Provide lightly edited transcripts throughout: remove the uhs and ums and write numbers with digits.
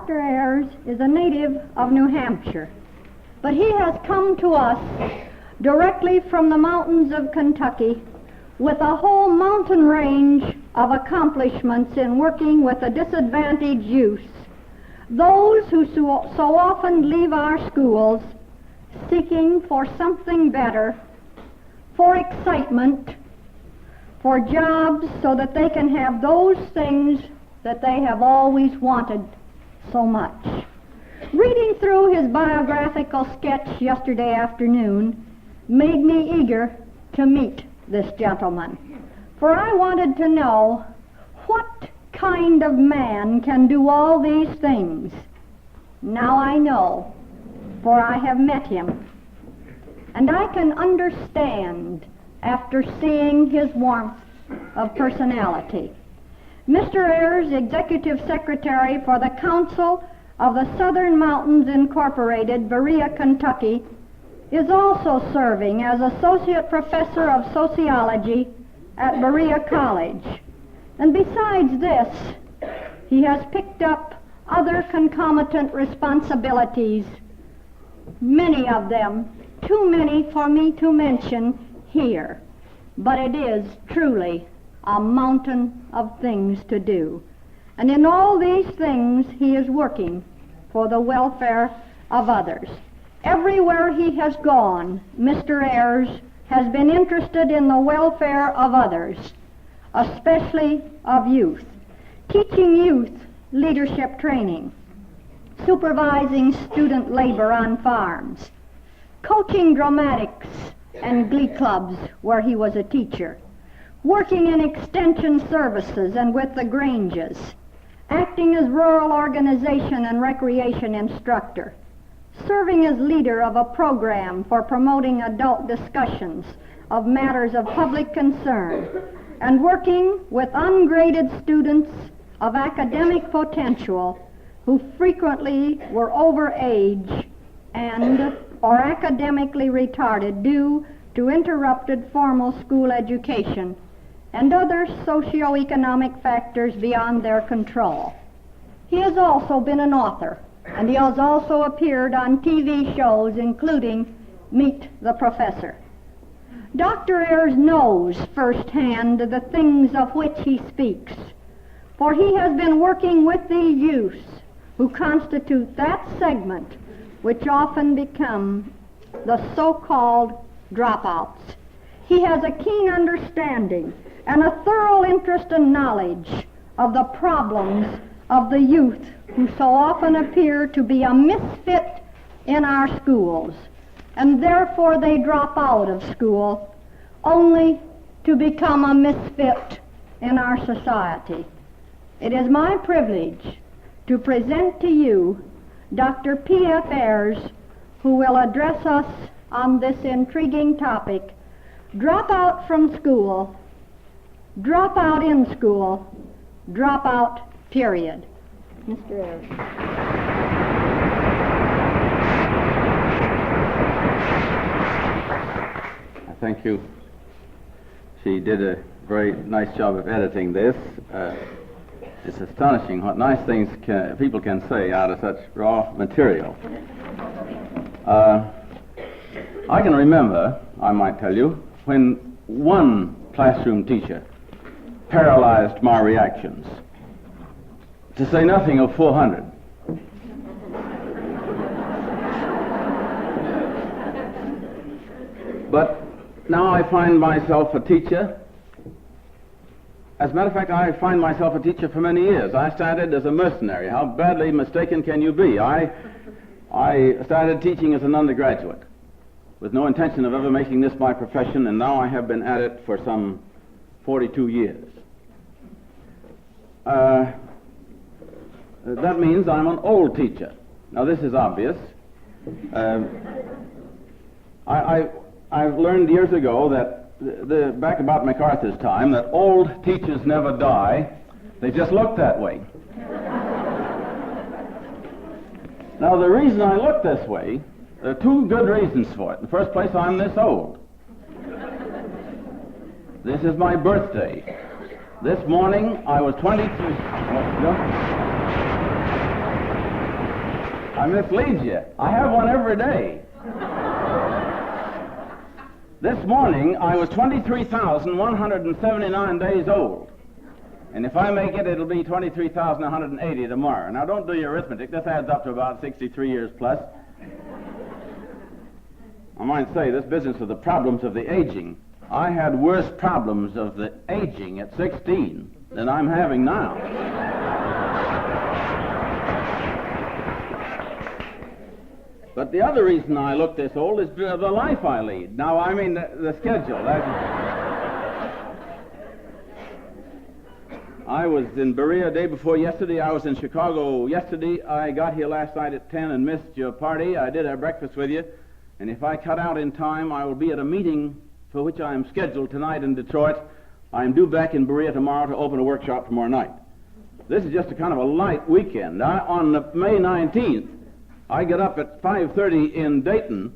Dr. Ayers is a native of New Hampshire, but he has come to us directly from the mountains of Kentucky with a whole mountain range of accomplishments in working with the disadvantaged youth, those who so often leave our schools seeking for something better, for excitement, for jobs so that they can have those things that they have always wanted so much. Reading through his biographical sketch yesterday afternoon made me eager to meet this gentleman, for I wanted to know what kind of man can do all these things. Now I know, for I have met him, and I can understand after seeing his warmth of personality. Mr. Ayers, Executive Secretary for the Council of the Southern Mountains Incorporated, Berea, Kentucky, is also serving as Associate Professor of Sociology at Berea College. And besides this, he has picked up other concomitant responsibilities, many of them too many for me to mention here. But it is truly a mountain of things to do. And in all these things, he is working for the welfare of others. Everywhere he has gone, Mr. Ayers has been interested in the welfare of others, especially of youth, teaching youth leadership training, supervising student labor on farms, coaching dramatics and glee clubs where he was a teacher, working in extension services and with the Granges, acting as rural organization and recreation instructor, serving as leader of a program for promoting adult discussions of matters of public concern, and working with ungraded students of academic potential who frequently were over age and or academically retarded due to interrupted formal school education and other socioeconomic factors beyond their control. He has also been an author, and he has also appeared on TV shows including Meet the Professor. Dr. Ayers knows firsthand the things of which he speaks, for he has been working with these youths who constitute that segment which often become the so-called dropouts. He has a keen understanding and a thorough interest and knowledge of the problems of the youth who so often appear to be a misfit in our schools, and therefore they drop out of school only to become a misfit in our society. It is my privilege to present to you Dr. P.F. Ayers, who will address us on this intriguing topic, drop out from school, drop out in school, drop out, period. Mr. Ayers. Thank you. She did a very nice job of editing this. It's astonishing what nice things people can say out of such raw material. I can remember, I might tell you, when one classroom teacher paralyzed my reactions, to say nothing of 400. But now I find myself a teacher. As a matter of fact, I find myself a teacher for many years. I started as a mercenary. How badly mistaken can you be? I started teaching as an undergraduate with no intention of ever making this my profession, and now I have been at it for some 42 years. That means I'm an old teacher. Now, this is obvious. I've learned years ago that back about MacArthur's time, that old teachers never die. They just look that way. Now, the reason I look this way, there are two good reasons for it. In the first place, I'm this old. This is my birthday. This morning, I was 23. I mislead you. I have one every day. This morning, I was 23,179 days old. And if I make it, it'll be 23,180 tomorrow. Now, don't do your arithmetic. This adds up to about 63 years plus. I might say, this business of the problems of the aging, I had worse problems of the aging at 16 than I'm having now. But the other reason I look this old is the life I lead. Now, I mean the schedule. I was in Berea day before yesterday. I was in Chicago yesterday. I got here last night at 10 and missed your party. I did have breakfast with you. And if I cut out in time, I will be at a meeting for which I am scheduled tonight in Detroit. I am due back in Berea tomorrow to open a workshop tomorrow night. This is just a kind of a light weekend. On May 19th, I got up at 5:30 in Dayton,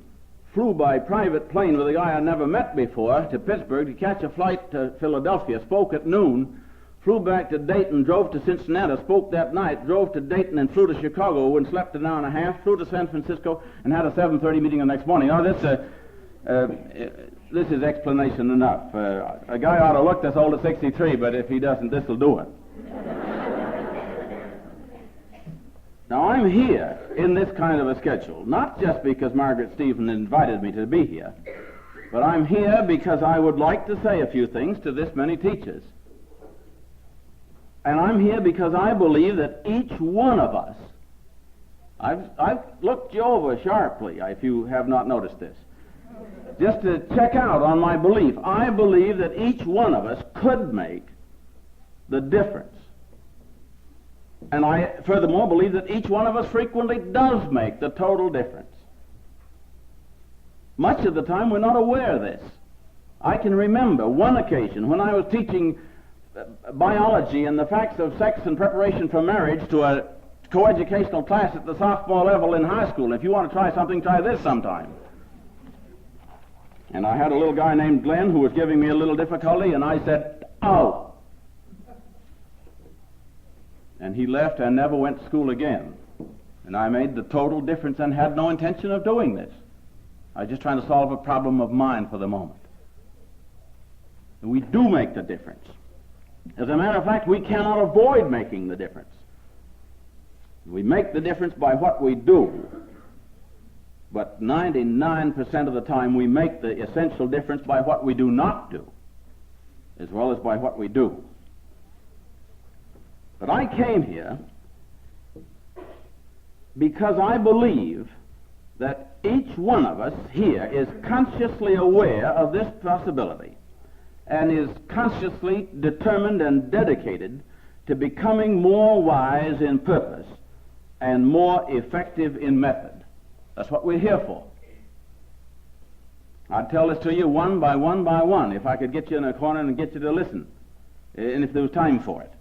flew by private plane with a guy I never met before to Pittsburgh to catch a flight to Philadelphia, spoke at noon, flew back to Dayton, drove to Cincinnati, spoke that night, drove to Dayton and flew to Chicago and slept an hour and a half, flew to San Francisco and had a 7:30 meeting the next morning. Now, this is explanation enough. A guy ought to look this old at 63, but if he doesn't, this will do it. Now, I'm here in this kind of a schedule, not just because Margaret Stephen invited me to be here, but I'm here because I would like to say a few things to this many teachers. And I'm here because I believe that each one of us, I've looked you over sharply, if you have not noticed this, just to check out on my belief. I believe that each one of us could make the difference. And I furthermore believe that each one of us frequently does make the total difference. Much of the time we're not aware of this. I can remember one occasion when I was teaching biology and the facts of sex and preparation for marriage to a coeducational class at the sophomore level in high school. If you want to try something, try this sometime. And I had a little guy named Glenn who was giving me a little difficulty, and I said, "Out." And he left and never went to school again. And I made the total difference and had no intention of doing this. I was just trying to solve a problem of mine for the moment. And we do make the difference. As a matter of fact, we cannot avoid making the difference. We make the difference by what we do. But 99% of the time we make the essential difference by what we do not do, as well as by what we do. But I came here because I believe that each one of us here is consciously aware of this possibility and is consciously determined and dedicated to becoming more wise in purpose and more effective in method. That's what we're here for. I'd tell this to you one by one by one if I could get you in a corner and get you to listen, and if there was time for it.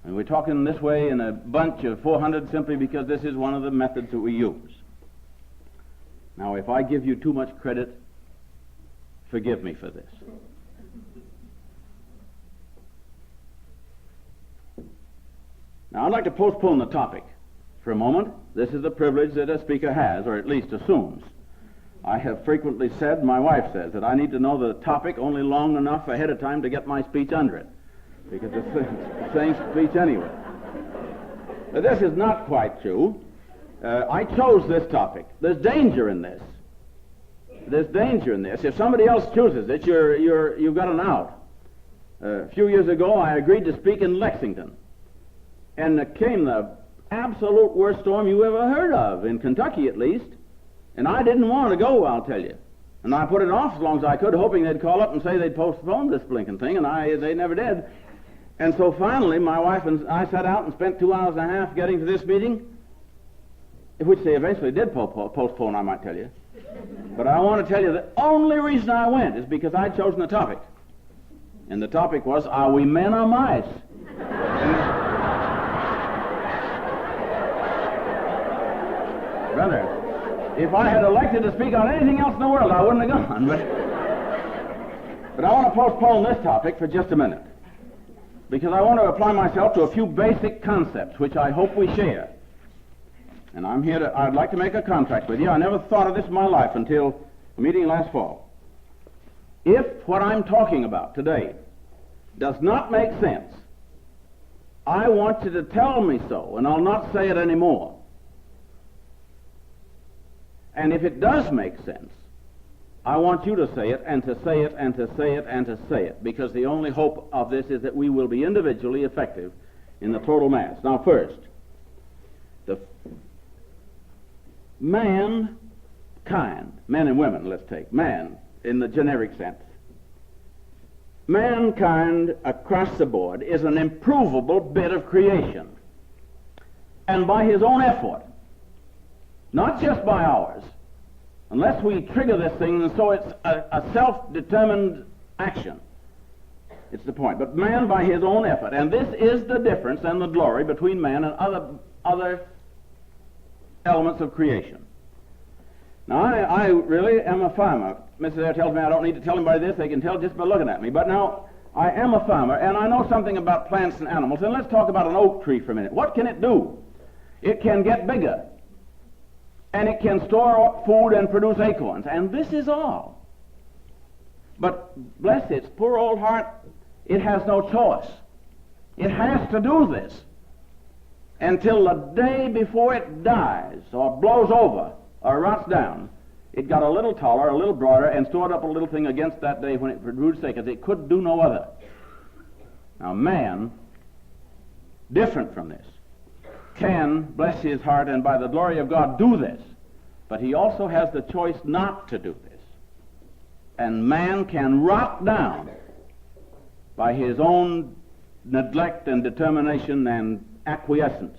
And we're talking this way in a bunch of 400 simply because this is one of the methods that we use. Now, if I give you too much credit, forgive me for this. Now, I'd like to postpone the topic for a moment. This is the privilege that a speaker has, or at least assumes. I have frequently said, my wife says, that I need to know the topic only long enough ahead of time to get my speech under it, because it's the same speech anyway. But this is not quite true. I chose this topic. There's danger in this. There's danger in this. If somebody else chooses it, you've got an out. A few years ago, I agreed to speak in Lexington, and there came the absolute worst storm you ever heard of, in Kentucky at least, and I didn't want to go, I'll tell you. And I put it off as long as I could, hoping they'd call up and say they'd postpone this blinking thing, and they never did. And so finally, my wife and I set out and spent 2 hours and a half getting to this meeting, which they eventually did postpone, I might tell you. But I want to tell you the only reason I went is because I'd chosen a topic. And the topic was, are we men or mice? Brother, if I had elected to speak on anything else in the world, I wouldn't have gone. But I want to postpone this topic for just a minute, because I want to apply myself to a few basic concepts which I hope we share. And I'd like to make a contract with you. I never thought of this in my life until a meeting last fall. If what I'm talking about today does not make sense, I want you to tell me so, and I'll not say it anymore. And if it does make sense, I want you to say it, and to say it, and to say it, and to say it, because the only hope of this is that we will be individually effective in the total mass. Now, first, the mankind, men and women, let's take, man in the generic sense. Mankind across the board is an improvable bit of creation. And by his own effort, not just by ours, unless we trigger this thing, and so it's a self-determined action. It's the point. But man by his own effort. And this is the difference and the glory between man and other elements of creation. Now, I really am a farmer. Mrs. Ayer tells me I don't need to tell anybody this. They can tell just by looking at me. But now, I am a farmer, and I know something about plants and animals. And let's talk about an oak tree for a minute. What can it do? It can get bigger. And it can store up food and produce acorns. And this is all. But bless its poor old heart, it has no choice. It has to do this until the day before it dies or blows over or rots down. It got a little taller, a little broader, and stored up a little thing against that day when it produced acres. It could do no other. Now man, different from this, can, bless his heart, and by the glory of God, do this. But he also has the choice not to do this. And man can rot down by his own neglect and determination and acquiescence.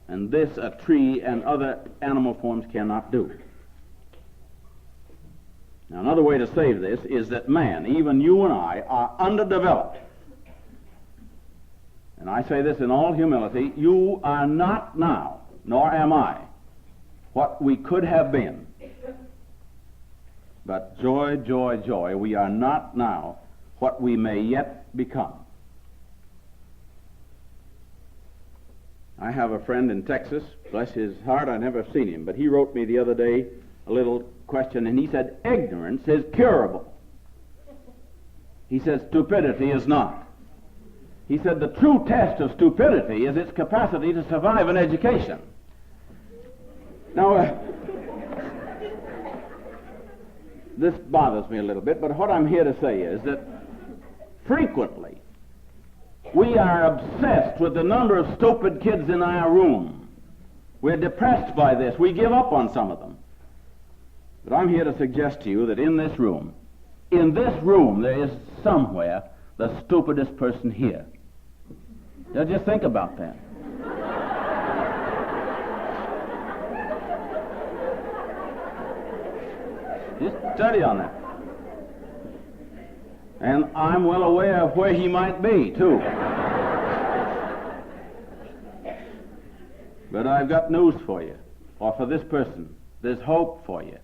And this a tree and other animal forms cannot do. Now, another way to save this is that man, even you and I, are underdeveloped. And I say this in all humility, you are not now, nor am I, what we could have been. But joy, joy, joy, we are not now what we may yet become. I have a friend in Texas, bless his heart, I've never seen him, but he wrote me the other day a little question, and he said, ignorance is curable. He said, stupidity is not. He said, the true test of stupidity is its capacity to survive an education. Now, this bothers me a little bit, but what I'm here to say is that frequently we are obsessed with the number of stupid kids in our room. We're depressed by this. We give up on some of them. But I'm here to suggest to you that in this room, there is somewhere the stupidest person here. Now just think about that. Just study on that. And I'm well aware of where he might be, too. But I've got news for you, or for this person. There's hope for you.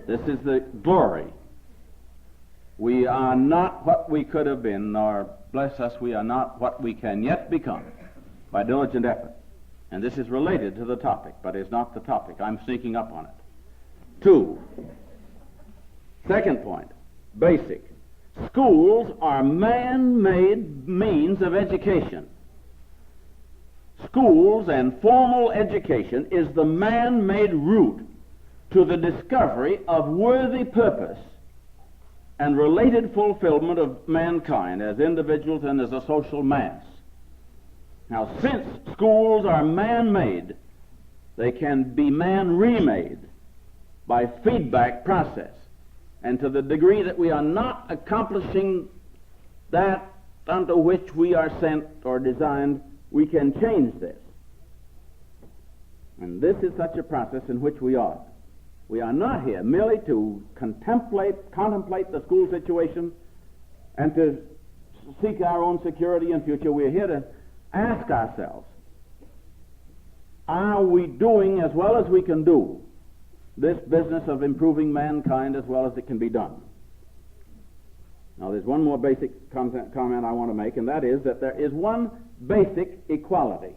This is the glory. We are not what we could have been, nor, bless us, we are not what we can yet become by diligent effort. And this is related to the topic, but is not the topic. I'm sneaking up on it. 2. Second point, basic. Schools are man-made means of education. Schools and formal education is the man-made route to the discovery of worthy purpose and related fulfillment of mankind as individuals and as a social mass. Now, since schools are man-made, they can be man-remade by feedback process. And to the degree that we are not accomplishing that unto which we are sent or designed, we can change this. And this is such a process in which we are. We are not here merely to contemplate the school situation and to seek our own security and future. We are here to ask ourselves, are we doing as well as we can do this business of improving mankind as well as it can be done? Now, there's one more basic comment I want to make, and that is that there is one basic equality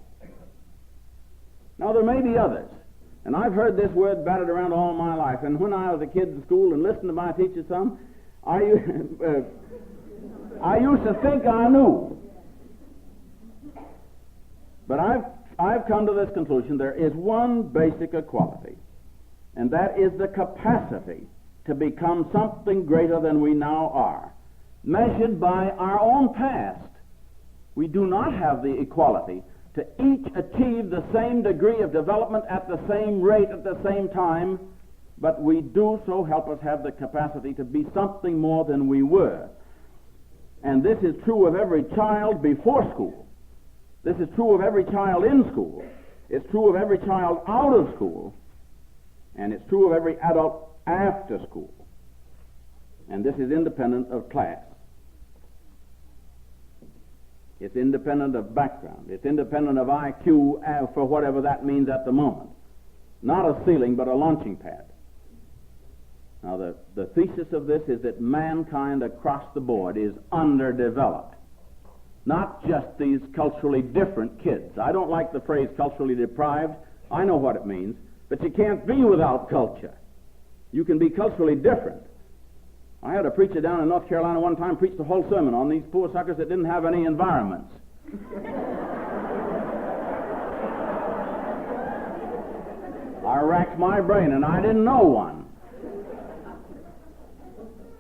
Now, there may be others, and I've heard this word battered around all my life, and when I was a kid in school and listened to my teacher some, I used to think I knew. But I've come to this conclusion: there is one basic equality, and that is the capacity to become something greater than we now are, measured by our own past. We do not have the equality to each achieve the same degree of development at the same rate at the same time, but we do so help us have the capacity to be something more than we were. And this is true of every child before school. This is true of every child in school. It's true of every child out of school. And it's true of every adult after school. And this is independent of class. It's independent of background. It's independent of IQ for whatever that means at the moment. Not a ceiling, but a launching pad. Now, the thesis of this is that mankind across the board is underdeveloped. Not just these culturally different kids. I don't like the phrase culturally deprived. I know what it means. But you can't be without culture. You can be culturally different. I had a preacher down in North Carolina one time preach the whole sermon on these poor suckers that didn't have any environments. I racked my brain, and I didn't know one.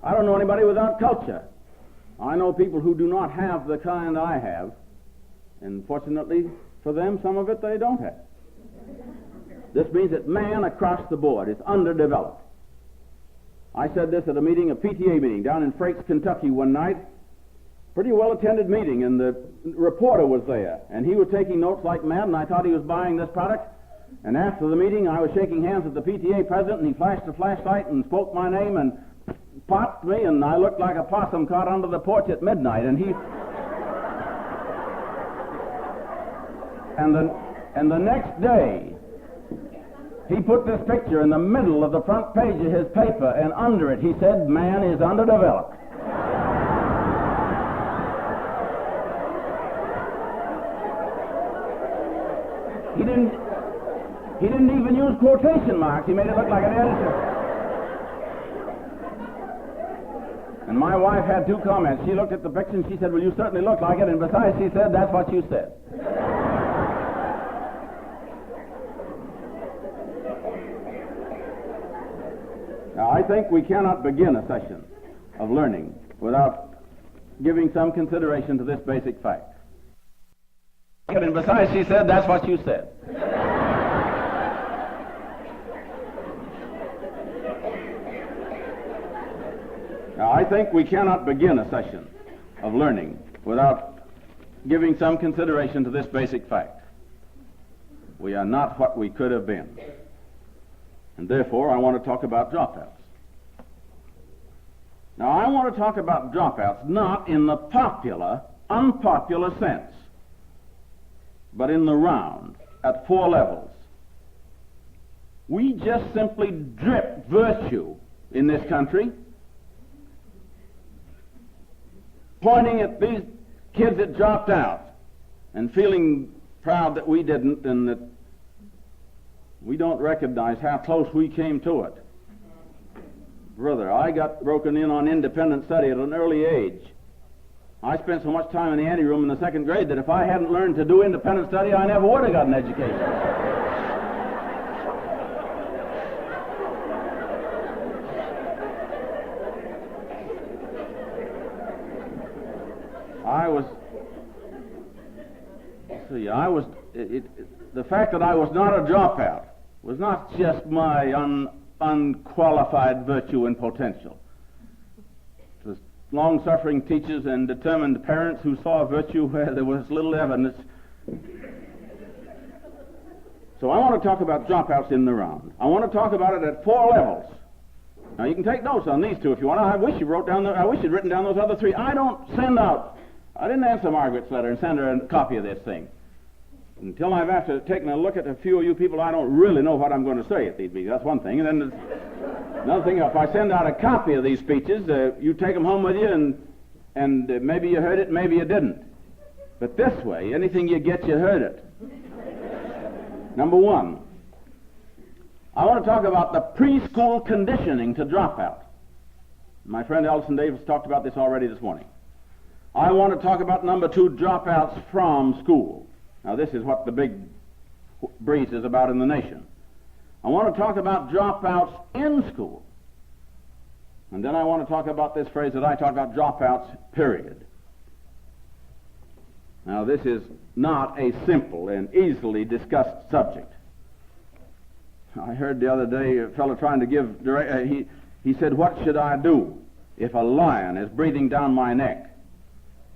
I don't know anybody without culture. I know people who do not have the kind I have, and fortunately for them, some of it they don't have. This means that man across the board is underdeveloped. I said this at a meeting, a PTA meeting, down in Frakes, Kentucky one night. Pretty well-attended meeting, and the reporter was there, and he was taking notes like mad, and I thought he was buying this product. And after the meeting, I was shaking hands with the PTA president, and he flashed a flashlight and spoke my name and popped me, and I looked like a possum caught under the porch at midnight. And he... and the next day, he put this picture in the middle of the front page of his paper, and under it he said, "Man is underdeveloped." He didn't even use quotation marks. He made it look like an editor. And my wife had two comments. She looked at the picture and she said, "Well, you certainly look like it," and besides, she said, "That's what you said." Now, I think we cannot begin a session of learning without giving some consideration to this basic fact. And besides, she said, "That's what you said." Now, I think we cannot begin a session of learning without giving some consideration to this basic fact. We are not what we could have been. And therefore, I want to talk about dropouts. Now, I want to talk about dropouts not in the popular, unpopular sense, but in the round, at 4 levels. We just simply drip virtue in this country, pointing at these kids that dropped out and feeling proud that we didn't, and that we don't recognize how close we came to it. Brother, I got broken in on independent study at an early age. I spent so much time in the anteroom in the 2nd grade that if I hadn't learned to do independent study, I never would have got an education. The fact that I was not a dropout was not just my unqualified virtue and potential. It was long-suffering teachers and determined parents who saw virtue where there was little evidence. So I want to talk about dropouts in the round. I want to talk about it at 4 levels. Now, you can take notes on these 2 if you want. I wish you'd written down those other 3. I didn't answer Margaret's letter and send her a copy of this thing. Until I've after taken a look at a few of you people, I don't really know what I'm going to say at these meetings. That's one thing. And then another thing, if I send out a copy of these speeches, you take them home with you, and maybe you heard it, maybe you didn't. But this way, anything you get, you heard it. Number one, I want to talk about the preschool conditioning to dropout. My friend Elson Davis talked about this already this morning. I want to talk about number two, dropouts from school. Now this is what the big breeze is about in the nation. I want to talk about dropouts in school. And then I want to talk about this phrase that I talk about, dropouts, period. Now this is not a simple and easily discussed subject. I heard the other day a fellow trying to give he said, what should I do if a lion is breathing down my neck?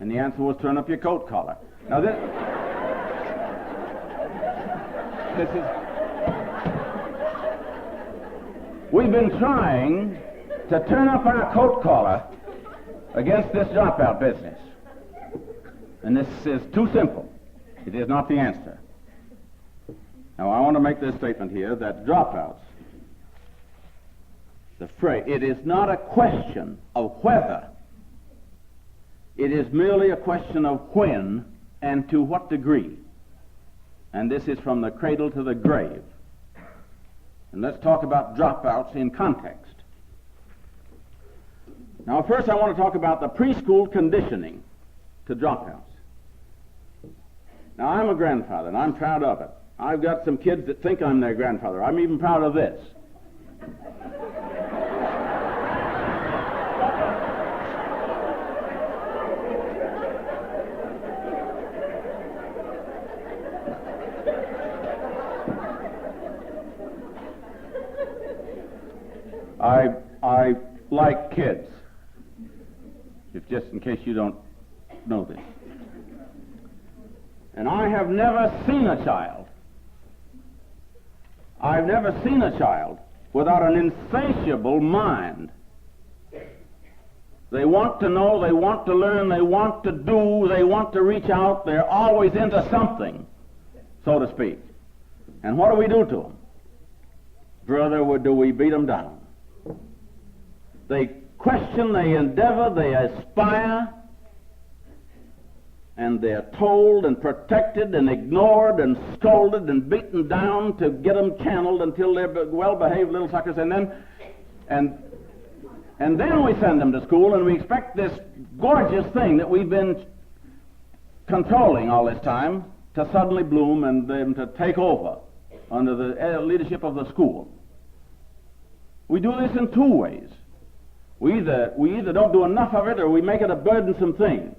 And the answer was, turn up your coat collar. Now this is, we've been trying to turn up our coat collar against this dropout business. And this is too simple. It is not the answer. Now, I want to make this statement here that dropouts, the phrase, it is not a question of whether. It is merely a question of when and to what degree. And this is from the cradle to the grave. And let's talk about dropouts in context. Now, first I want to talk about the preschool conditioning to dropouts. Now, I'm a grandfather, and I'm proud of it. I've got some kids that think I'm their grandfather. I'm even proud of this. I like kids, if just in case you don't know this. And I have never seen a child. I've never seen a child without an insatiable mind. They want to know, they want to learn, they want to do, they want to reach out. They're always into something, so to speak. And what do we do to them? Brother, do we beat them down? They question, they endeavor, they aspire, and they're told and protected and ignored and scolded and beaten down to get them channeled until they're well-behaved little suckers, and then we send them to school and we expect this gorgeous thing that we've been controlling all this time to suddenly bloom and them to take over under the leadership of the school. We do this in two ways. We either don't do enough of it or we make it a burdensome thing.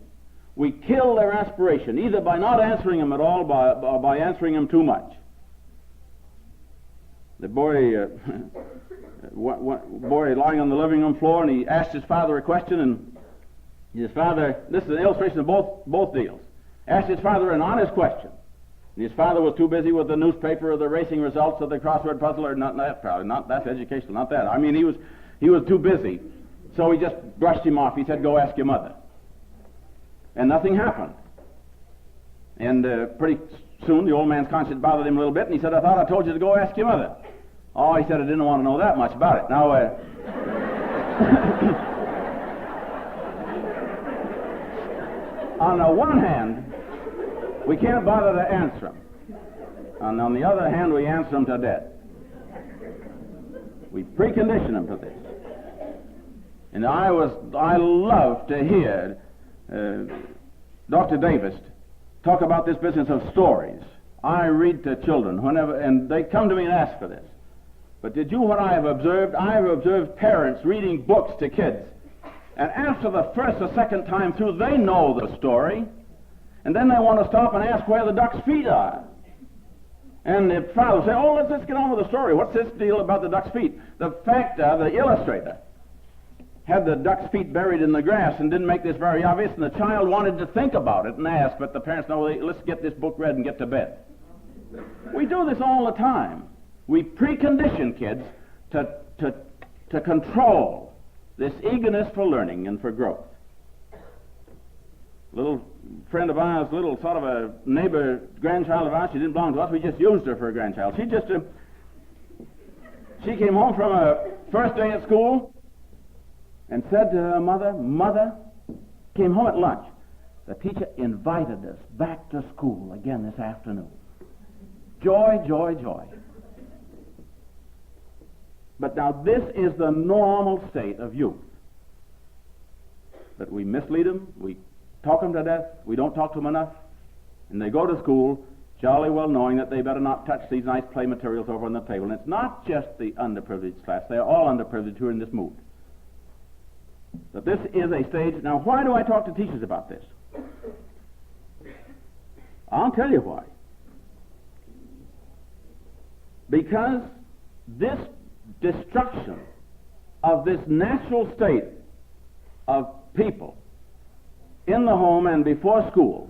We kill their aspiration, either by not answering them at all or by answering them too much. The boy lying on the living room floor, and he asked his father a question, and his father, this is an illustration of both deals, asked his father an honest question. And his father was too busy with the newspaper or the racing results of the crossword puzzle, or not that, probably, not that's educational, not that. I mean, he was too busy. So he just brushed him off. He said, go ask your mother. And nothing happened. And pretty soon the old man's conscience bothered him a little bit, and he said, I thought I told you to go ask your mother. Oh, he said, I didn't want to know that much about it. Now, on the one hand, we can't bother to answer them. And on the other hand, we answer them to death. We precondition them to this. And I love to hear Dr. Davis talk about this business of stories. I read to children whenever, and they come to me and ask for this. But did you what I have observed? I have observed parents reading books to kids, and after the first or second time through, they know the story, and then they want to stop and ask where the duck's feet are. And the father will say, oh, let's get on with the story. What's this deal about the duck's feet? The illustrator had the duck's feet buried in the grass and didn't make this very obvious, and the child wanted to think about it and ask, but the parents know, let's get this book read and get to bed. We do this all the time. We precondition kids to control this eagerness for learning and for growth. Little friend of ours, little sort of a neighbor grandchild of ours, she didn't belong to us, we just used her for a grandchild. She came home from her first day at school and said to her mother, came home at lunch, the teacher invited us back to school again this afternoon. Joy, joy, joy. But now this is the normal state of youth. That we mislead them, we talk them to death, we don't talk to them enough, and they go to school jolly well knowing that they better not touch these nice play materials over on the table. And it's not just the underprivileged class, they are all underprivileged who are in this mood. But this is a stage. Now, why do I talk to teachers about this? I'll tell you why. Because this destruction of this natural state of people in the home and before school,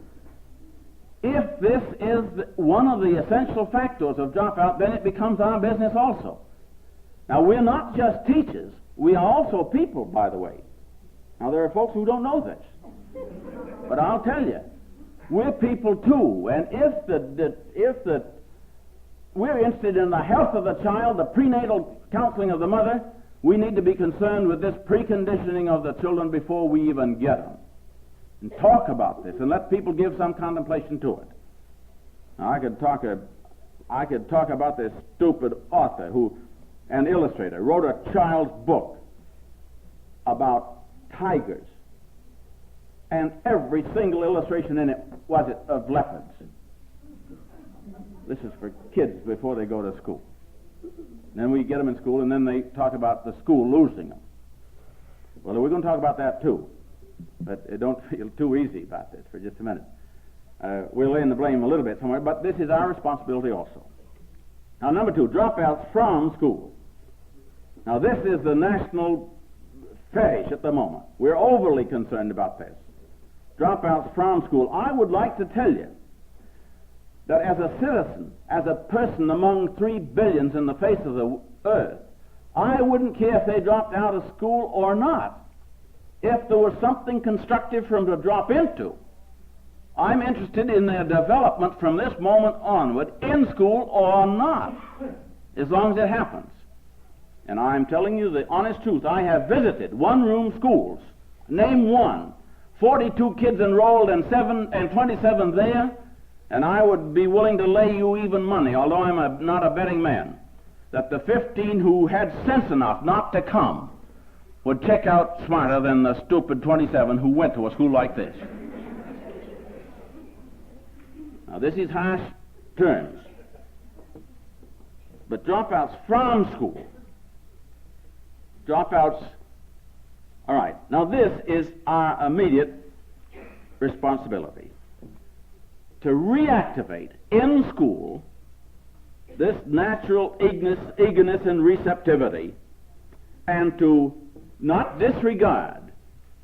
if this is one of the essential factors of dropout, then it becomes our business also. Now, we're not just teachers, we are also people, by the way. Now, there are folks who don't know this. But I'll tell you, we're people too, and if we're interested in the health of the child, the prenatal counseling of the mother, we need to be concerned with this preconditioning of the children before we even get them. And talk about this and let people give some contemplation to it. Now, I could talk about this stupid author an illustrator, wrote a child's book about tigers, and every single illustration in it was of leopards. This is for kids before they go to school. Then we get them in school, and then they talk about the school losing them. Well, we're going to talk about that too, but don't feel too easy about this for just a minute. We'll lay in the blame a little bit somewhere, but this is our responsibility also. Now, number 2, dropouts from school. Now, this is the national fetish at the moment. We're overly concerned about this. Dropouts from school. I would like to tell you that as a citizen, as a person among 3 billions in the face of the earth, I wouldn't care if they dropped out of school or not, if there was something constructive for them to drop into. I'm interested in their development from this moment onward, in school or not, as long as it happens. And I'm telling you the honest truth. I have visited one-room schools. Name one. 42 kids enrolled and 27 there, and I would be willing to lay you even money, although I'm not a betting man, that the 15 who had sense enough not to come would check out smarter than the stupid 27 who went to a school like this. Now, this is harsh terms, but dropouts from school, dropouts, all right, now this is our immediate responsibility, to reactivate in school this natural eagerness and receptivity, and to not disregard,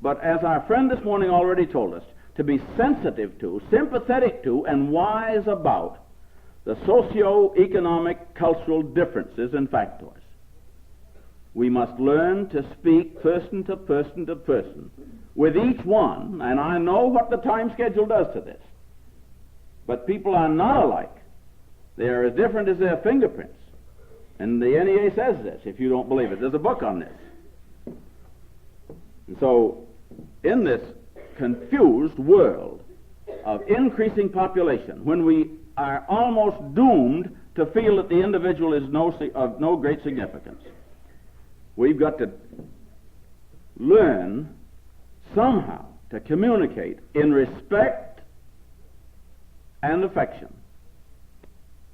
but as our friend this morning already told us, to be sensitive to, sympathetic to, and wise about the socio-economic, cultural differences and factors. We must learn to speak person to person to person with each one, and I know what the time schedule does to this. But people are not alike. They are as different as their fingerprints. And the NEA says this, if you don't believe it. There's a book on this. And so, in this confused world of increasing population, when we are almost doomed to feel that the individual is of no great significance, we've got to learn somehow to communicate in respect and affection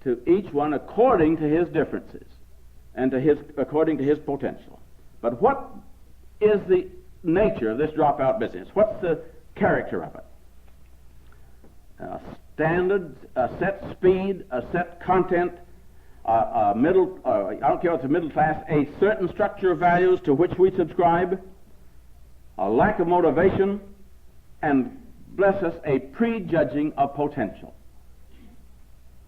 to each one according to his differences and according to his potential. But what is the nature of this dropout business? What's the character of it? A standard, a set speed, a set content, I don't care if it's a middle class, a certain structure of values to which we subscribe, a lack of motivation, and, bless us, a prejudging of potential.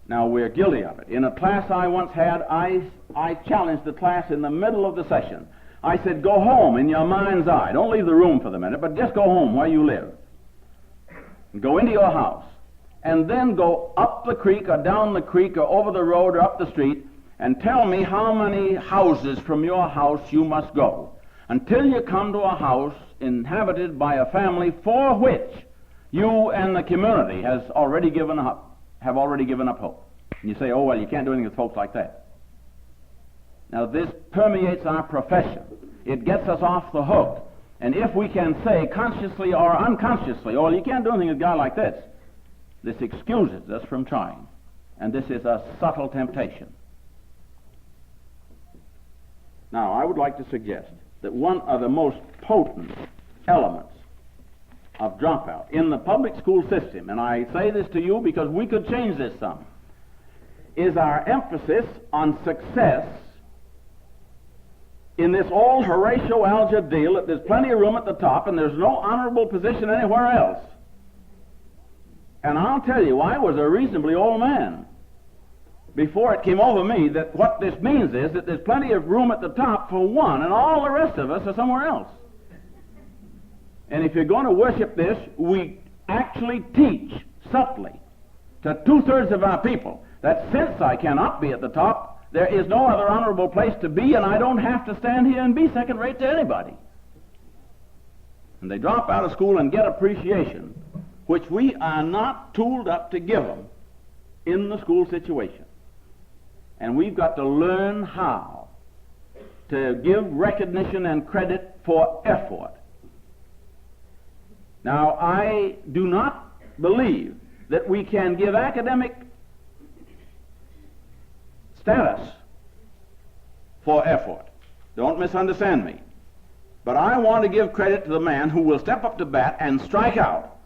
Now, we're guilty of it. In a class I once had, I challenged the class in the middle of the session. I said, go home in your mind's eye. Don't leave the room for the minute, but just go home where you live. And go into your house. And then go up the creek or down the creek or over the road or up the street and tell me how many houses from your house you must go until you come to a house inhabited by a family for which you and the community have already given up hope. And you say, oh, well, you can't do anything with folks like that. Now, this permeates our profession. It gets us off the hook. And if we can say consciously or unconsciously, oh, you can't do anything with a guy like this excuses us from trying. And this is a subtle temptation. Now, I would like to suggest that one of the most potent elements of dropout in the public school system, and I say this to you because we could change this some, is our emphasis on success in this old Horatio Alger deal that there's plenty of room at the top and there's no honorable position anywhere else. And I'll tell you, I was a reasonably old man before it came over me that what this means is that there's plenty of room at the top for one, and all the rest of us are somewhere else. And if you're going to worship this, we actually teach subtly to 2/3 of our people that since I cannot be at the top, there is no other honorable place to be, and I don't have to stand here and be second rate to anybody. And they drop out of school and get appreciation, which we are not tooled up to give them in the school situation. And we've got to learn how to give recognition and credit for effort. Now, I do not believe that we can give academic status for effort. Don't misunderstand me. But I want to give credit to the man who will step up to bat and strike out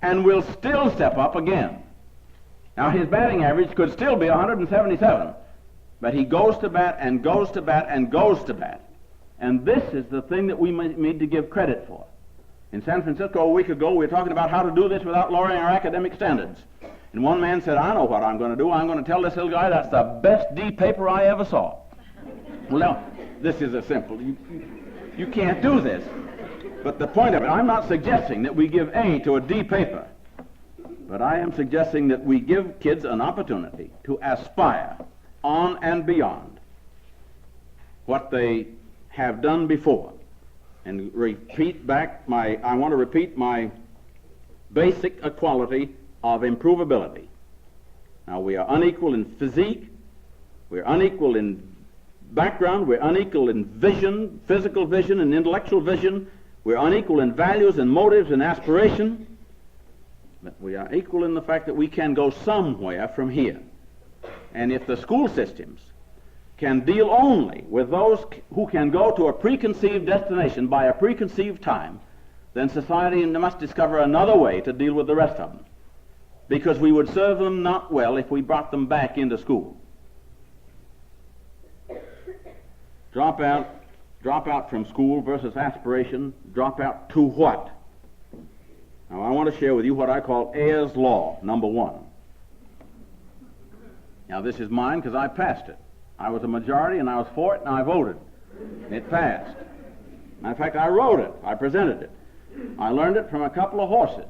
and will still step up again. Now, his batting average could still be 177, but he goes to bat and goes to bat and goes to bat. And this is the thing that we need to give credit for. In San Francisco a week ago, we were talking about how to do this without lowering our academic standards. And one man said, I know what I'm going to do. I'm going to tell this little guy that's the best D paper I ever saw. Well, now, this is a simple. You can't do this. But the point of it, I'm not suggesting that we give A to a D paper. But I am suggesting that we give kids an opportunity to aspire on and beyond what they have done before. And I want to repeat my basic equality of improvability. Now, we are unequal in physique, we're unequal in background, we're unequal in vision, physical vision and intellectual vision, we're unequal in values and motives and aspiration, but we are equal in the fact that we can go somewhere from here. And if the school systems can deal only with those who can go to a preconceived destination by a preconceived time, then society must discover another way to deal with the rest of them, because we would serve them not well if we brought them back into school. Drop out from school versus aspiration. Drop out to what? Now, I want to share with you what I call Ayer's Law, number 1. Now, this is mine because I passed it. I was a majority and I was for it and I voted. It passed. Matter of fact, I wrote it. I presented it. I learned it from a couple of horses.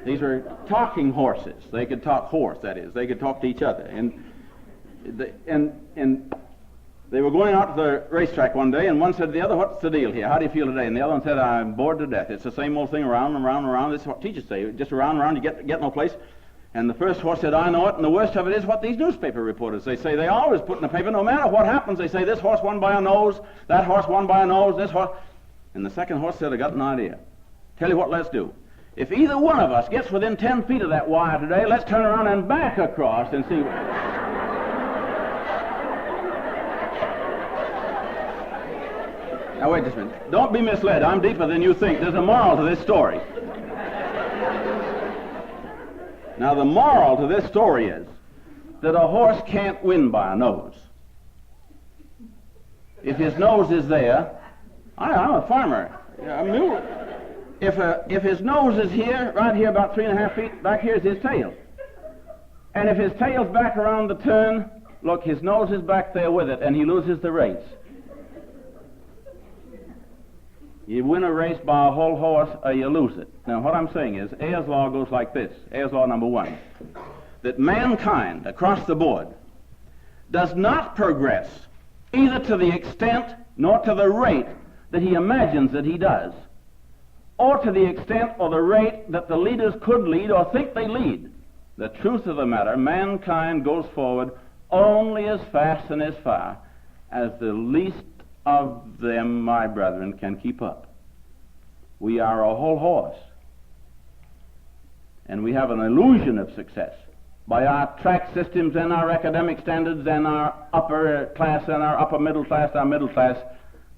These were talking horses. They could talk horse, that is. They could talk to each other. And they were going out to the racetrack one day, and one said to the other, what's the deal here? How do you feel today? And the other one said, I'm bored to death. It's the same old thing around and around and around. This is what teachers say. Just around and around, you get no place. And the first horse said, I know it, and the worst of it is what these newspaper reporters, they say. They always put in the paper, no matter what happens, they say, this horse won by a nose, that horse won by a nose, this horse. And the second horse said, I got an idea. Tell you what let's do. If either one of us gets within 10 feet of that wire today, let's turn around and back across and see what... Now, wait just a minute. Don't be misled. I'm deeper than you think. There's a moral to this story. Now, the moral to this story is that a horse can't win by a nose. If his nose is there, I'm a farmer, a mule. If his nose is here, right here about 3.5 feet, back here is his tail. And if his tail's back around the turn, look, his nose is back there with it, and he loses the race. You win a race by a whole horse, or you lose it. Now, what I'm saying is, Ayer's Law goes like this. Ayer's Law number 1. That mankind, across the board, does not progress either to the extent nor to the rate that he imagines that he does, or to the extent or the rate that the leaders could lead or think they lead. The truth of the matter, mankind goes forward only as fast and as far as the least of them, my brethren, can keep up. We are a whole horse, and we have an illusion of success by our track systems and our academic standards and our upper class and our upper middle class, our middle class,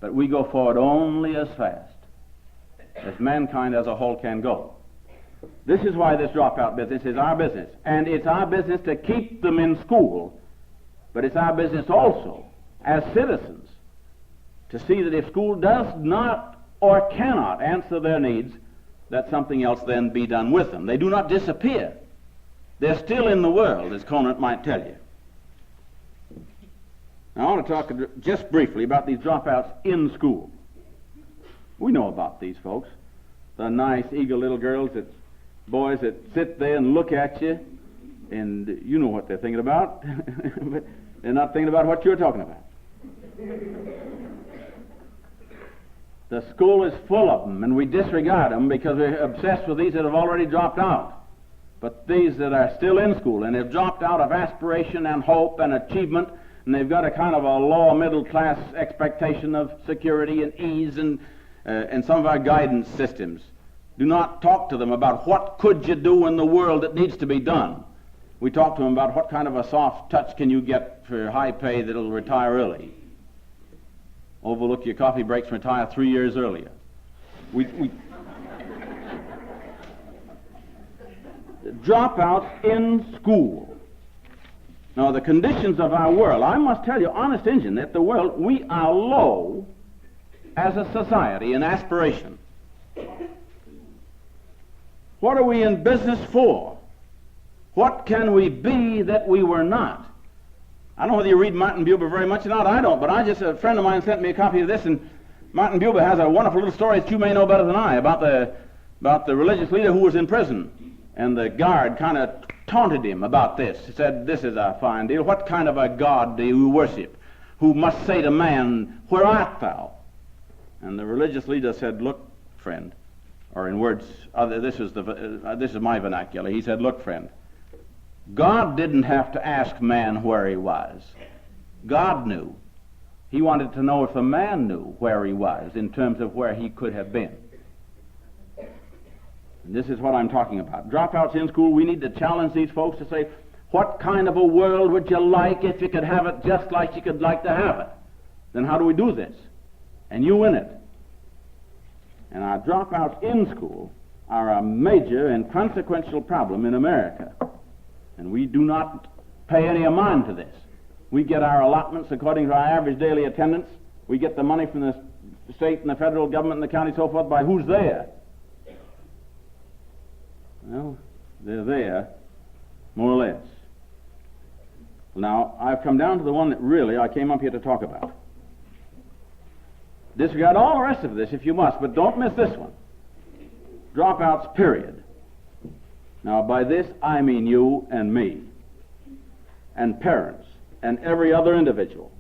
but we go forward only as fast as mankind as a whole can go. This is why this dropout business is our business, and it's our business to keep them in school, but it's our business also as citizens to see that if school does not or cannot answer their needs, that something else then be done with them. They do not disappear. They're still in the world, as Conant might tell you. Now, I want to talk just briefly about these dropouts in school. We know about these folks, the nice, eager little boys that sit there and look at you, and you know what they're thinking about, but they're not thinking about what you're talking about. The school is full of them, and we disregard them because we're obsessed with these that have already dropped out. But these that are still in school and have dropped out of aspiration and hope and achievement, and they've got a kind of a lower middle class expectation of security and ease and some of our guidance systems. Do not talk to them about what could you do in the world that needs to be done. We talk to them about what kind of a soft touch can you get for high pay that'll retire early. Overlook your coffee breaks and retire 3 years earlier. Dropouts in school. Now, the conditions of our world, I must tell you, honest Injun, that the world, we are low as a society in aspiration. What are we in business for? What can we be that we were not? I don't know whether you read Martin Buber very much or not. I don't, but a friend of mine sent me a copy of this, and Martin Buber has a wonderful little story that you may know better than I about the religious leader who was in prison. And the guard kind of taunted him about this. He said, "This is a fine deal. What kind of a God do you worship, who must say to man, 'Where art thou?'" And the religious leader said, "Look, friend," or in words, this is my vernacular. He said, "Look, friend, God didn't have to ask man where he was. God knew. He wanted to know if a man knew where he was in terms of where he could have been." And this is what I'm talking about. Dropouts in school, we need to challenge these folks to say, what kind of a world would you like if you could have it just like you could like to have it? Then how do we do this? And you in it. And our dropouts in school are a major and consequential problem in America. And we do not pay any mind to this. We get our allotments according to our average daily attendance. We get the money from the state and the federal government and the county, so forth, by who's there. Well, they're there, more or less. Now, I've come down to the one that really I came up here to talk about. Disregard all the rest of this if you must, but don't miss this one. Dropouts, period. Now, by this, I mean you and me, and parents, and every other individual.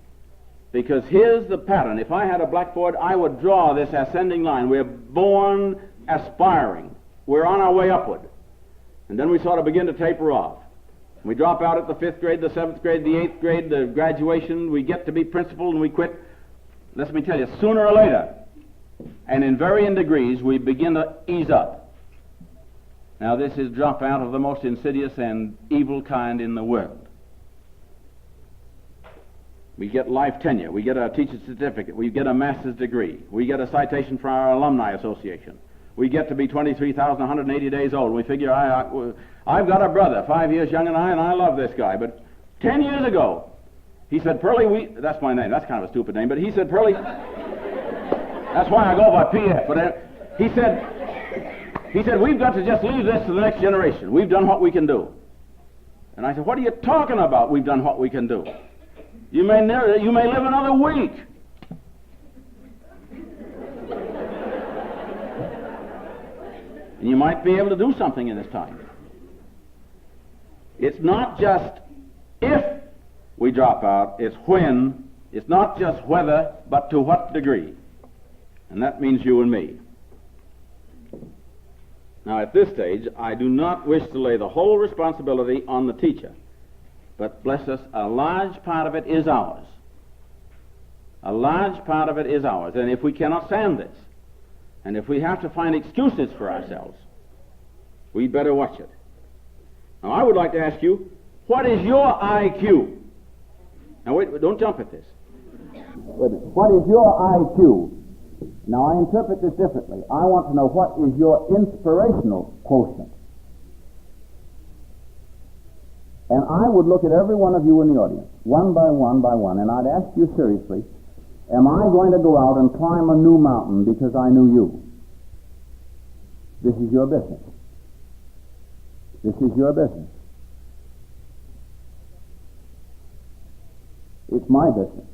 Because here's the pattern. If I had a blackboard, I would draw this ascending line. We're born aspiring. We're on our way upward. And then we sort of begin to taper off. We drop out at the 5th grade, the 7th grade, the 8th grade, the graduation. We get to be principal and we quit. Let me tell you, sooner or later, and in varying degrees, we begin to ease up. Now, this is dropout of the most insidious and evil kind in the world. We get life tenure. We get a teacher's certificate. We get a master's degree. We get a citation from our alumni association. We get to be 23,180 days old. We figure, I've got a brother 5 years younger than I, and I love this guy. But 10 years ago, he said, "Pearlie, that's my name. That's kind of a stupid name. But he said, "Pearlie," that's why I go by PF. But he said, "We've got to just leave this to the next generation. We've done what we can do." And I said, "What are you talking about? We've done what we can do. You may live another week." And you might be able to do something in this time. It's not just if we drop out, it's when. It's not just whether, but to what degree. And that means you and me. Now, at this stage, I do not wish to lay the whole responsibility on the teacher, but bless us, a large part of it is ours. A large part of it is ours. And if we cannot stand this, and if we have to find excuses for ourselves, we'd better watch it. Now, I would like to ask you, what is your IQ? Now, wait, don't jump at this. Wait a minute. What is your IQ? Now, I interpret this differently. I want to know what is your inspirational quotient. And I would look at every one of you in the audience, one by one, and I'd ask you seriously, am I going to go out and climb a new mountain because I knew you? This is your business. This is your business. It's my business.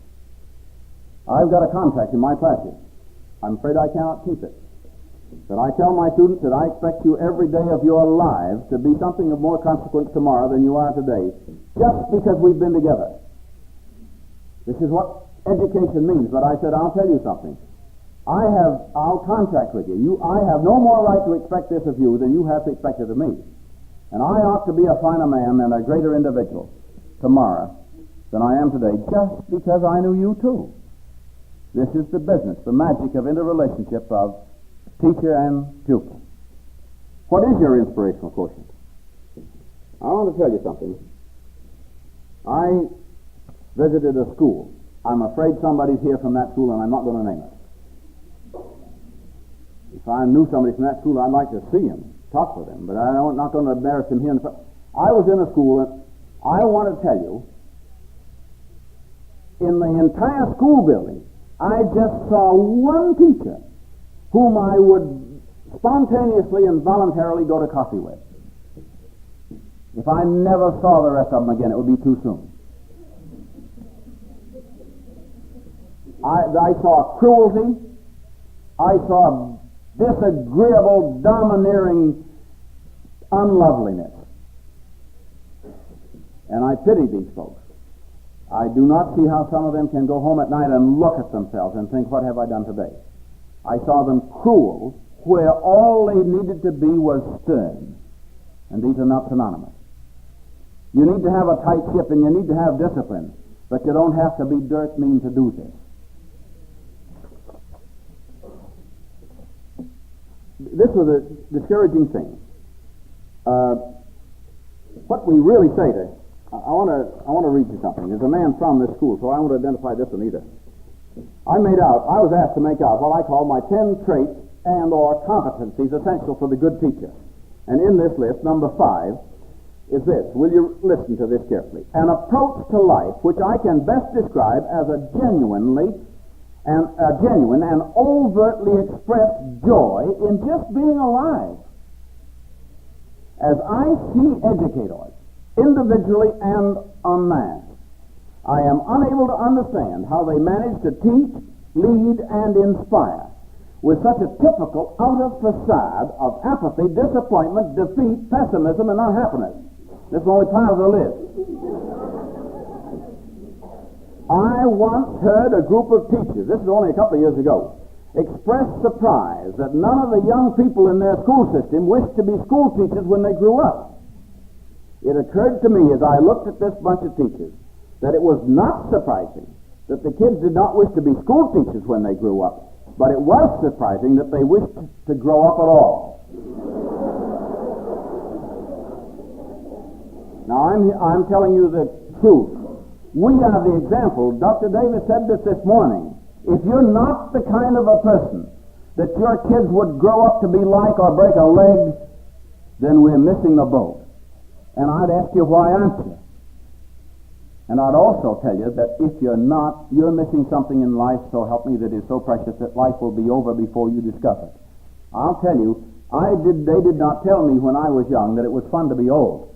I've got a contract in my classes. I'm afraid I cannot keep it. But I tell my students that I expect you every day of your lives to be something of more consequence tomorrow than you are today, just because we've been together. This is what education means. But I said, I'll tell you something. I'll contract with you. I have no more right to expect this of you than you have to expect it of me. And I ought to be a finer man and a greater individual tomorrow than I am today, just because I knew you too. This is the business, the magic of interrelationship of teacher and pupil. What is your inspirational quotient? I want to tell you something. I visited a school. I'm afraid somebody's here from that school, and I'm not going to name it. If I knew somebody from that school, I'd like to see him, talk with him, but I'm not going to embarrass him here. I was in a school, and I want to tell you, in the entire school building, I just saw one teacher whom I would spontaneously and voluntarily go to coffee with. If I never saw the rest of them again, it would be too soon. I saw cruelty. I saw disagreeable, domineering unloveliness. And I pity these folks. I do not see how some of them can go home at night and look at themselves and think, what have I done today? I saw them cruel where all they needed to be was stern. And these are not synonymous. You need to have a tight ship and you need to have discipline, but you don't have to be dirt mean to do this. This was a discouraging thing. What we really say to I want to read you something. There's a man from this school, so I won't identify this one either. I was asked to make out what I call my 10 traits and or competencies essential for the good teacher. And in this list, number 5 is this. Will you listen to this carefully? An approach to life which I can best describe as a genuine and overtly expressed joy in just being alive. As I see educators, individually and en masse, I am unable to understand how they manage to teach, lead, and inspire with such a typical outer facade of apathy, disappointment, defeat, pessimism, and unhappiness. This is only part of the list. I once heard a group of teachers, this is only a couple of years ago, express surprise that none of the young people in their school system wished to be school teachers when they grew up. It occurred to me as I looked at this bunch of teachers that it was not surprising that the kids did not wish to be school teachers when they grew up, but it was surprising that they wished to grow up at all. Now, I'm telling you the truth. We are the example. Dr. Davis said this morning. If you're not the kind of a person that your kids would grow up to be like or break a leg, then we're missing the boat. And I'd ask you, why aren't you? And I'd also tell you that if you're not, you're missing something in life, so help me, that is so precious that life will be over before you discover it. I'll tell you, they did not tell me when I was young that it was fun to be old.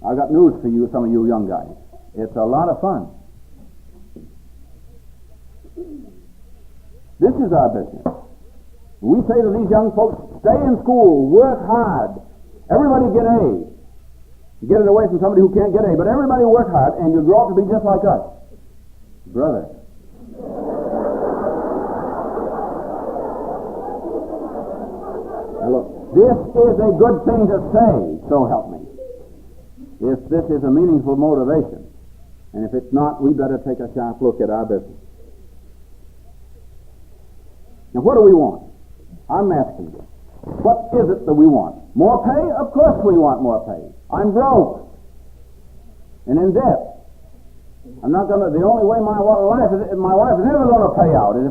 I've got news for you, some of you young guys. It's a lot of fun. This is our business. We say to these young folks, stay in school, work hard, everybody get A's. Get it away from somebody who can't get A, but everybody work hard, and you'll grow up to be just like us. Brother. Now look, This is a good thing to say, so help me. If this is a meaningful motivation. And if it's not, we better take a sharp look at our business. Now, what do we want? I'm asking you. What is it that we want? More pay? Of course we want more pay. I'm broke and in debt. I'm not going to. The only way my wife is never going to pay out is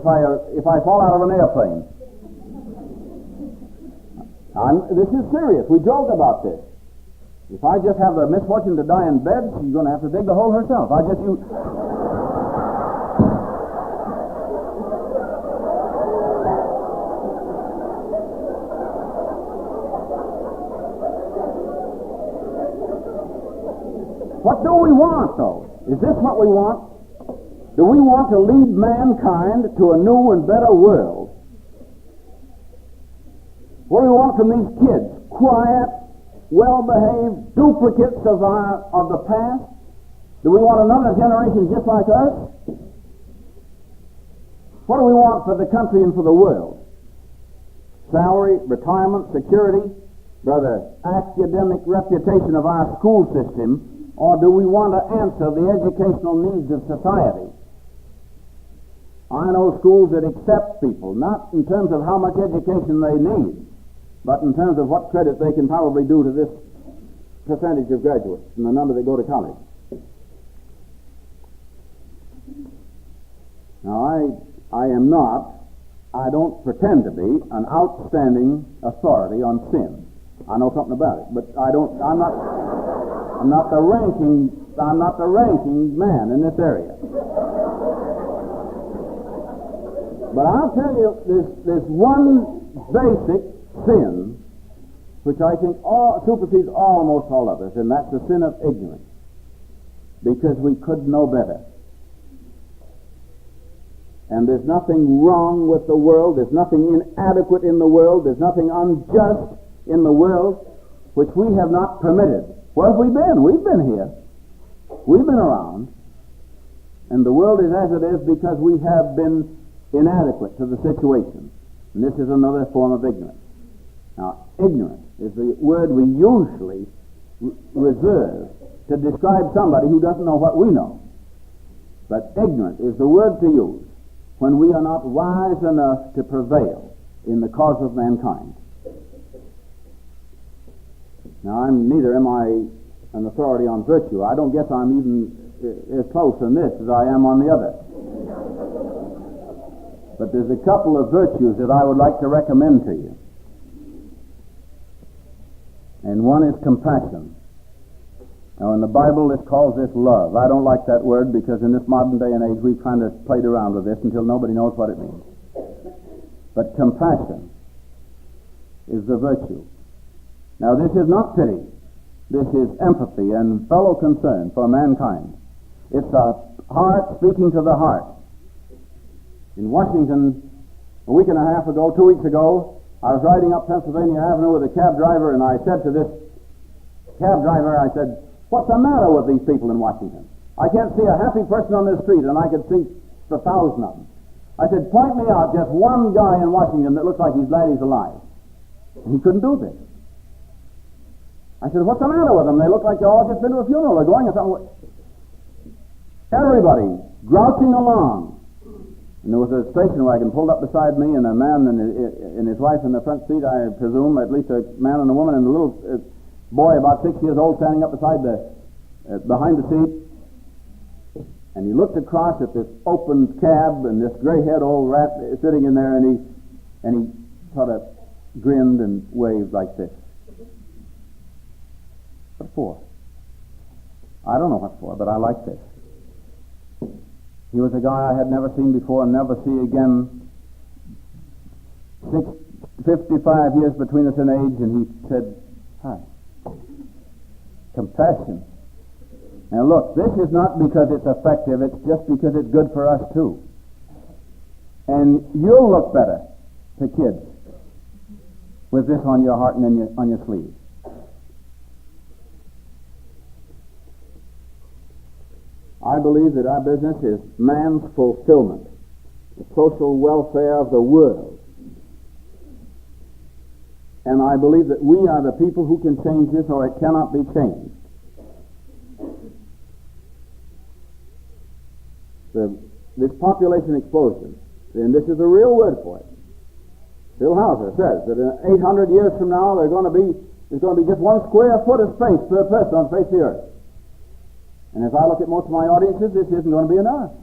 if I fall out of an airplane. This is serious. We joke about this. If I just have the misfortune to die in bed, she's going to have to dig the hole herself. What do we want, though? Is this what we want? Do we want to lead mankind to a new and better world? What do we want from these kids? Quiet, well-behaved duplicates of the past? Do we want another generation just like us? What do we want for the country and for the world? Salary, retirement, security, brother, academic reputation of our school system, or do we want to answer the educational needs of society? I know schools that accept people, not in terms of how much education they need, but in terms of what credit they can probably do to this percentage of graduates and the number that go to college. Now, I don't pretend to be an outstanding authority on sin. I know something about it, but I'm not the ranking man in this area. But I'll tell you, there's one basic sin which I think supersedes almost all others, and that's the sin of ignorance, because we could know better. And there's nothing wrong with the world, there's nothing inadequate in the world, there's nothing unjust in the world which we have not permitted. Where have we been? We've been here. We've been around. And the world is as it is because we have been inadequate to the situation. And this is another form of ignorance. Now, ignorance is the word we usually reserve to describe somebody who doesn't know what we know. But ignorant is the word to use when we are not wise enough to prevail in the cause of mankind. Now, neither am I an authority on virtue. I don't guess I'm even as close on this as I am on the other. But there's a couple of virtues that I would like to recommend to you. And one is compassion. Now, in the Bible, it calls this love. I don't like that word because in this modern day and age, we've kind of played around with this until nobody knows what it means. But compassion is the virtue. Now, this is not pity. This is empathy and fellow concern for mankind. It's a heart speaking to the heart. In Washington, a week and a half ago, 2 weeks ago, I was riding up Pennsylvania Avenue with a cab driver, and I said to this cab driver, I said, "What's the matter with these people in Washington? I can't see a happy person on this street, and I could see 1,000 of them." I said, "Point me out just one guy in Washington that looks like he's glad he's alive." And he couldn't do this. I said, "What's the matter with them? They look like they all just been to a funeral. They're going or something." Everybody grouching along. And there was a station wagon pulled up beside me, and a man and his wife in the front seat, I presume, at least a man and a woman, and a little boy about 6 years old standing up beside behind the seat. And he looked across at this open cab and this gray-haired old rat sitting in there, and he sort of grinned and waved like this. What for? I don't know what for, but I like this. He was a guy I had never seen before and never see again. 55 years between us in age, and he said, "Hi." Compassion. Now look, this is not because it's effective, it's just because it's good for us too. And you'll look better to kids with this on your heart and on your sleeve. I believe that our business is man's fulfillment, the social welfare of the world. And I believe that we are the people who can change this, or it cannot be changed. This population explosion, and this is a real word for it. Phil Hauser says that in 800 years from now, there's going to be just 1 square foot of space per person on the face of the earth. And as I look at most of my audiences, this isn't going to be enough.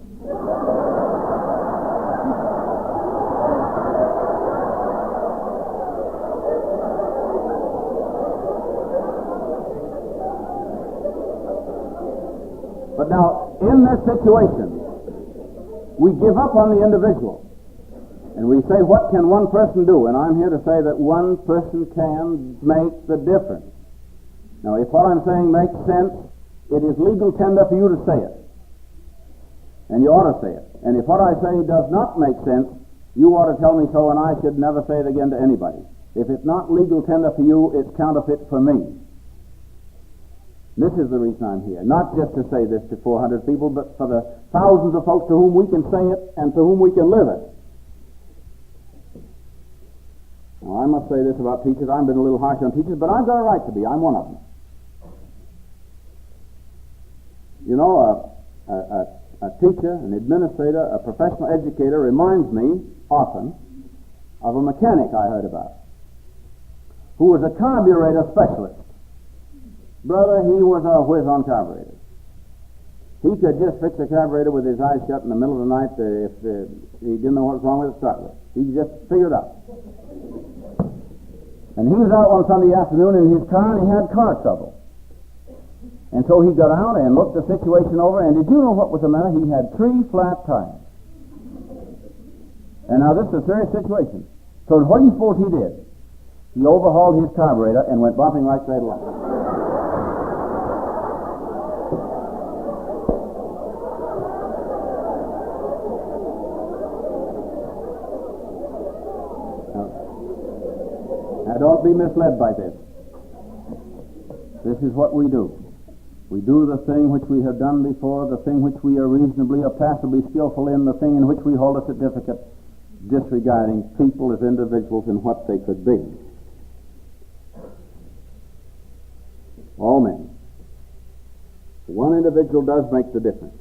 But now, in this situation, we give up on the individual. And we say, what can one person do? And I'm here to say that one person can make the difference. Now, if what I'm saying makes sense, it is legal tender for you to say it. And you ought to say it. And if what I say does not make sense, you ought to tell me so, and I should never say it again to anybody. If it's not legal tender for you, it's counterfeit for me. This is the reason I'm here. Not just to say this to 400 people, but for the thousands of folks to whom we can say it and to whom we can live it. Now, I must say this about teachers. I've been a little harsh on teachers, but I've got a right to be. I'm one of them. You know, a teacher, an administrator, a professional educator reminds me often of a mechanic I heard about who was a carburetor specialist. Brother, he was a whiz on carburetors. He could just fix a carburetor with his eyes shut in the middle of the night if he didn't know what was wrong with it to start with. He could just figure it out. And he was out one Sunday afternoon in his car, and he had car trouble. And so he got out and looked the situation over, and did you know what was the matter? He had 3 flat tires. And now this is a serious situation. So what do you suppose he did? He overhauled his carburetor and went bumping right straight along. Now, don't be misled by this. This is what we do. We do the thing which we have done before, the thing which we are reasonably or passably skillful in, the thing in which we hold a certificate, disregarding people as individuals and what they could be. All men. One individual does make the difference.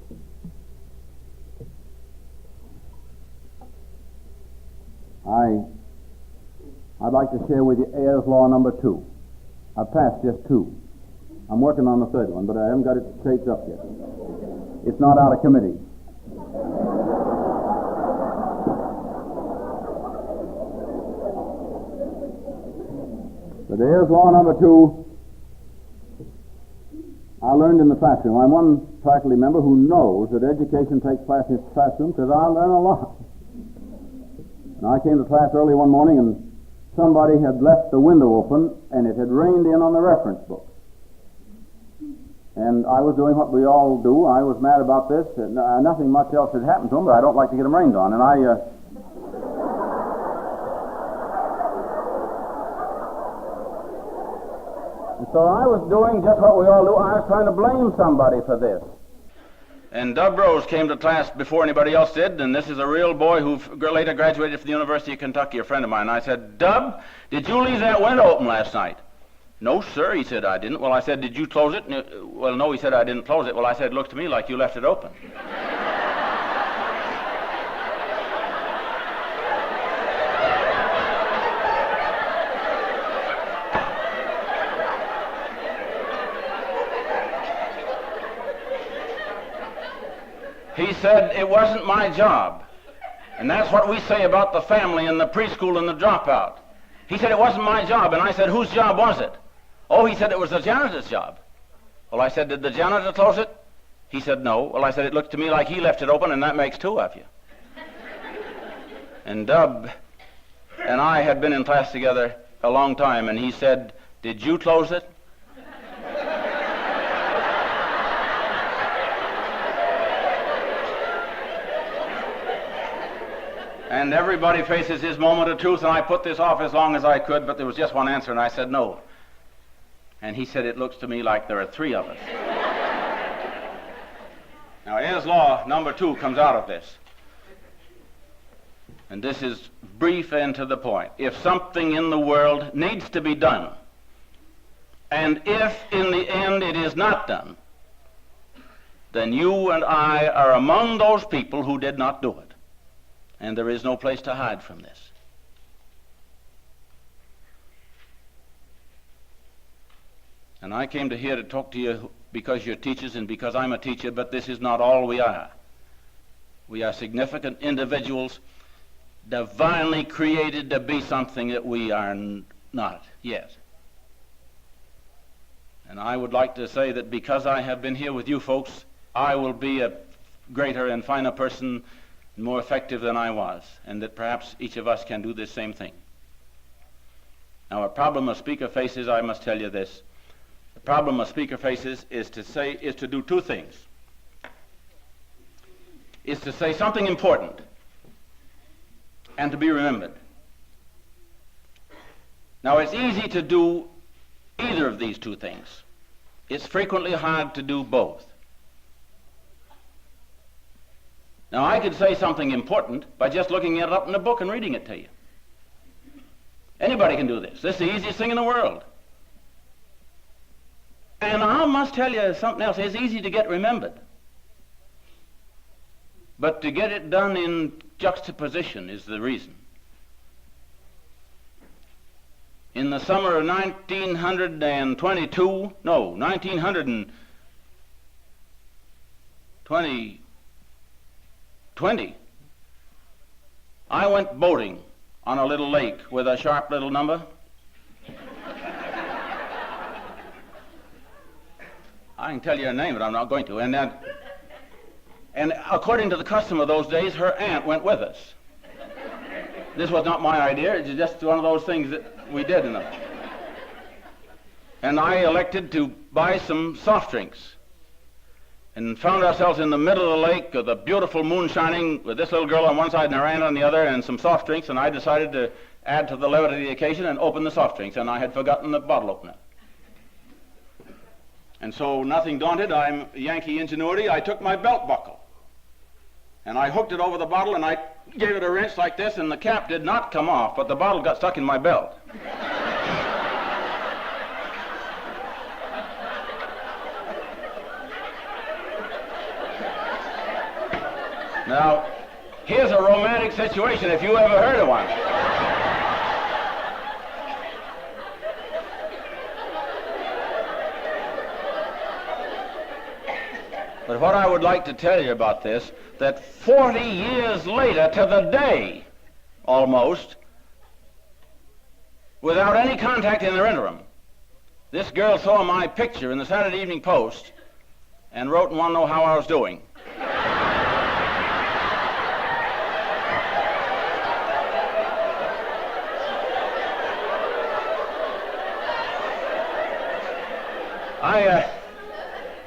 I'd like to share with you Ayer's Law number 2. I've passed just 2. I'm working on the 3rd one, but I haven't got it shaped up yet. It's not out of committee. But Ayer's Law number 2, I learned in the classroom. I'm one faculty member who knows that education takes place in the classroom because I learn a lot. And I came to class early one morning, and somebody had left the window open, and it had rained in on the reference book. And I was doing what we all do. I was mad about this. And, nothing much else had happened to them, but I don't like to get them rained on. And so I was doing just what we all do. I was trying to blame somebody for this. And Dub Rose came to class before anybody else did, and this is a real boy who later graduated from the University of Kentucky, a friend of mine. I said, Dub, did you leave that window open last night? No, sir, he said, I didn't. Well, I said, did you close it? Well, no, he said, I didn't close it. Well, I said, it looked to me like you left it open. He said, it wasn't my job. And that's what we say about the family and the preschool and the dropout. He said, it wasn't my job. And I said, whose job was it? Oh, he said, it was the janitor's job. Well, I said, did the janitor close it? He said, no. Well, I said, it looked to me like he left it open, and that makes 2 of you. And Dub and I had been in class together a long time, and he said, did you close it? And everybody faces his moment of truth, and I put this off as long as I could, but there was just one answer, and I said no. And he said, it looks to me like there are 3 of us. Now, Ayer's Law number 2 comes out of this. and this is brief and to the point. If something in the world needs to be done, and if in the end it is not done, then you and I are among those people who did not do it. And there is no place to hide from this. And I came here to talk to you because you're teachers and because I'm a teacher, but this is not all we are. We are significant individuals, divinely created to be something that we are not yet. And I would like to say that because I have been here with you folks, I will be a greater and finer person, more effective than I was, and that perhaps each of us can do this same thing. Now, a problem of speaker faces, I must tell you this. The problem of speaker faces is to do two things. Is to say something important and to be remembered. Now, it's easy to do either of these two things. It's frequently hard to do both. Now, I could say something important by just looking it up in a book and reading it to you. Anybody can do this. This is the easiest thing in the world. And I must tell you something else. It's easy to get remembered. But to get it done in juxtaposition is the reason. In the summer of 1920, I went boating on a little lake with a sharp little number. I can tell you her name, but I'm not going to. And according to the custom of those days, her aunt went with us. This was not my idea. It's just one of those things that we did. And I elected to buy some soft drinks and found ourselves in the middle of the lake with a beautiful moon shining with this little girl on one side and her aunt on the other and some soft drinks, and I decided to add to the levity of the occasion and open the soft drinks, and I had forgotten the bottle opener. And so, nothing daunted, I'm Yankee ingenuity, I took my belt buckle and I hooked it over the bottle and I gave it a wrench like this, and the cap did not come off, but the bottle got stuck in my belt. Now, here's a romantic situation if you ever heard of one. But what I would like to tell you about this, that 40 years later to the day, almost, without any contact in the interim, this girl saw my picture in the Saturday Evening Post and wrote and wanted to know how I was doing.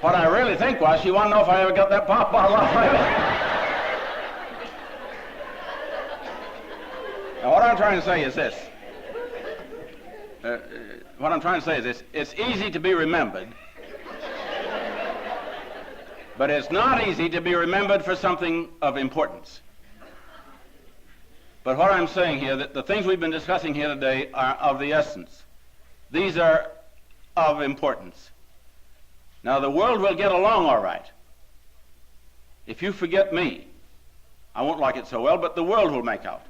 What I really think was she wanted to know if I ever got that pop bottle off my lip. Now, what I'm trying to say is this. It's easy to be remembered, but it's not easy to be remembered for something of importance. But what I'm saying here, that the things we've been discussing here today are of the essence. These are of importance. Now, the world will get along all right. If you forget me, I won't like it so well, but the world will make out.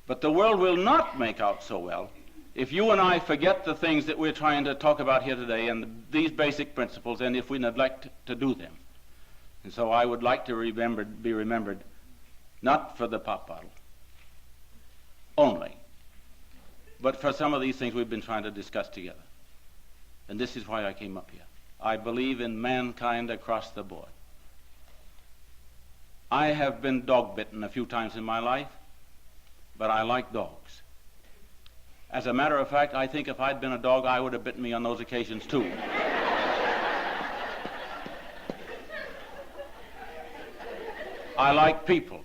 But the world will not make out so well if you and I forget the things that we're trying to talk about here today and these basic principles, and if we neglect to do them. And so I would like to be remembered not for the pop bottle only, but for some of these things we've been trying to discuss together. And this is why I came up here. I believe in mankind across the board. I have been dog-bitten a few times in my life, but I like dogs. As a matter of fact, I think if I'd been a dog, I would have bitten me on those occasions too. I like people.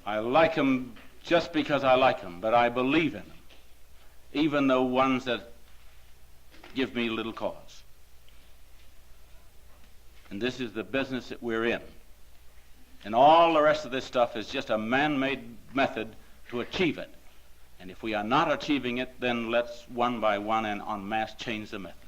I like them just because I like them, but I believe in them, even the ones that give me little cause. And this is the business that we're in. And all the rest of this stuff is just a man-made method to achieve it. And if we are not achieving it, then let's one by one and en masse change the method.